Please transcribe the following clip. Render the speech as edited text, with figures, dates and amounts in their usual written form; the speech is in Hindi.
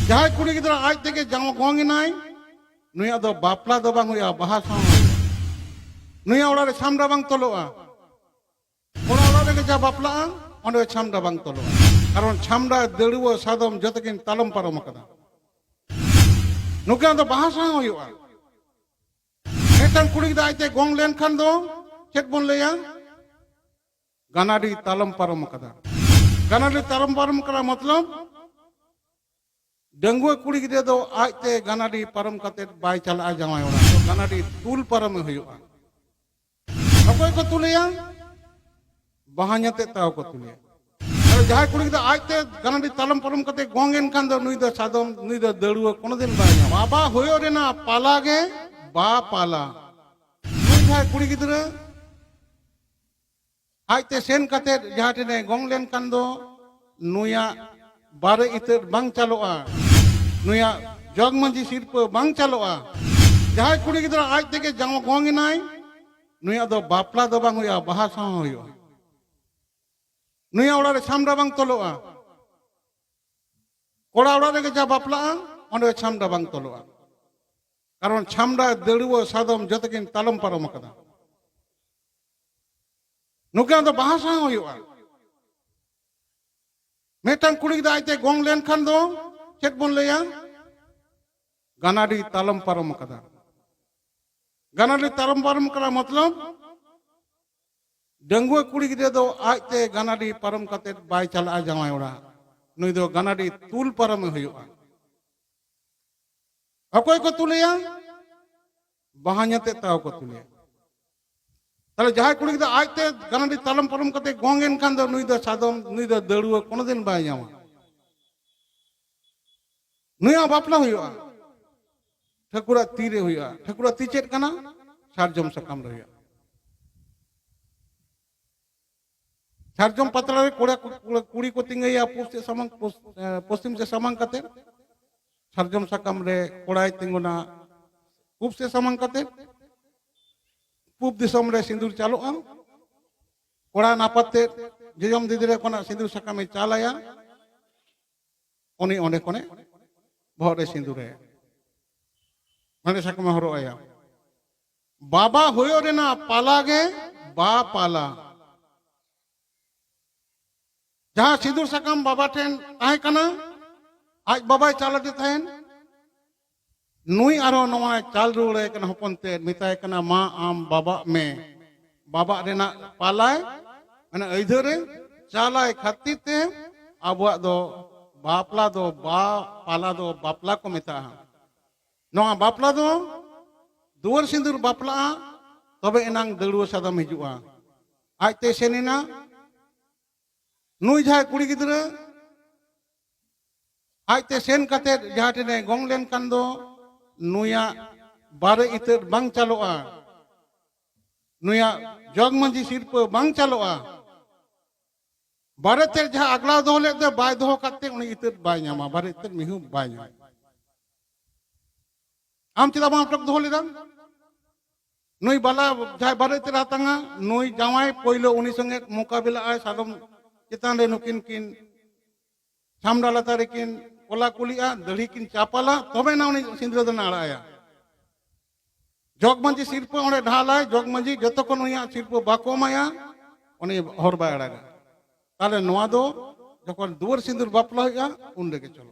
जहाँ कुड़ी गिद्रा आज तक जाम गोंग नाई नुया दो बापला दो बांग हुआ बाहा सांग नुया ओड़ा रे छामडा बांग तोलोआ ओड़ा ओड़ा रे जा बापला ओंडे छामडा बांग तोलोआ कारण छामडा देड़ुओ सादम जतकिन तालम पारम कदा नुके दो बाहा सांग हुआ कुड़ी गिद्रा आज तक गोंग लेन खान दो चेक बोन लेया गानाडी तालम पारम कदा गानाडी तालम पारम कदा मतलब डंगुआ कुड़ी गिद्रा दो आजते गानाडी पारम कते बाय चला जावाय ओड़ा तो गानाडी तुल पारम हुआ अकोय को तुलिया बहान्यते ताव को तुलिया अरे जहां कुड़ी गिद्रा आजते गानाडी तालम पारम कते गोंगेन खान दो नुई दो सादम नुई दो देड़ुआ कोनो दिन बाय बाबा होयो रे ना पाला गे बा पाला नुई जहां कुड़ी गिद्रा आजते सेन कते जहां टेने गोंग लेन खान दो नुया बारे इतर बांग चलोआ नुया जग मंजी सिरप बांग चलोआ जहां कुड़ी गिद्रा आज तक जाम गोंग नाई नुया दो बापला दो बांग हुआ बाहा सांग हुआ नुया ओड़ा रे छामडा बांग तोलोआ कोड़ा ओड़ा रे जा बापला ओंडे छामडा बांग तोलोआ कारण छामडा देड़ुओ सादम जतकिन तालम पारम कदा नुके दो बाहा सांग हुआ मेटन कुड़ी गिद्रा आजते गोंग लेन खान दो चेक बोन लेया गानाडी तालम पारम कदा गानाडी तालम पारम कदा मतलब डंगुआ कुड़ी गिद्रा दो आजते गानाडी पारम कते बाय चला जावाय ओड़ा नुई दो गानाडी तुल पारम हुआ अकोय को तुलिया बहान्यते ताव को तुलिया ताले जहां कुड़ी गिद्रा आजते गानाडी तालम पारम कते गोंगेन खान दो नुई दो सादम नुई दो देड़ुआ कोनो दिन बाय जावा नुया बापला हुआ ठकुरा तीरे हुआ ठकुरा ती चेत कना सारजम सकाम रे हुआ सारजम पतला रे कोड़ा कुड़ी को तिंगैया पश्चिम से समंग कते सारजम सकाम रे कोड़ाय तिंगुना पूब से समंग कते पूब दिसम रे सिंदूर चालुआ कोड़ा नापते जजम दीदी रे कोना सिंदूर सकामे चालाया उनी ओंडे कोने भोरे सिंदूरे माने सकमे हरो आया बाबा होयो रे ना पाला गे बा पाला जहां सिंदूर सकम बाबा ठेन ताहे कना आज बाबा चालते थायन नुई आरो नवा चाल रुड़े कना हपनते मिताय कना मा आम बाबा में बाबा रेना पालाय माने अइधरे चालाय खातिते आबुआ दो बापला दो बा पाला दो बापला को मेता नवा बापला दो दुवर सिंदूर बापला तबे एनांग देड़ुआ सादम हिजुआ आजते सेनिना नुई जहां कुड़ी गिद्रा आजते सेन कते जहां टेने गोंग लेन खान दो नुया बारे इतर बांग चलोआ नुया जग मंजी सिरप बांग चलोआ बारे तेर जहां अगला दो ले दे बाय दो करते उनी इतर बाय न्यामा बारे इतर मिहु बाय न्यामा आम चिदा बाम टक दो लेदा नुई बाला जहां बारे तेर हातंगा नुई जावाय पोइलो उनी संगे मुकाबिला आय सादम चितान रे नुकिन किन छामडा लता रे किन कोला कुलिया दड़ी किन चापाला तबे ना उनी सिंदूर दना आड़ाया जग मंजी सिरप ओंडे ढालाय जग मंजी जतो को नुया सिरप बाको माया उनी हर बाय आड़ागा ताले नोआ दो जखन दुवर सिंदूर बापला हुआ उन लेके चलो।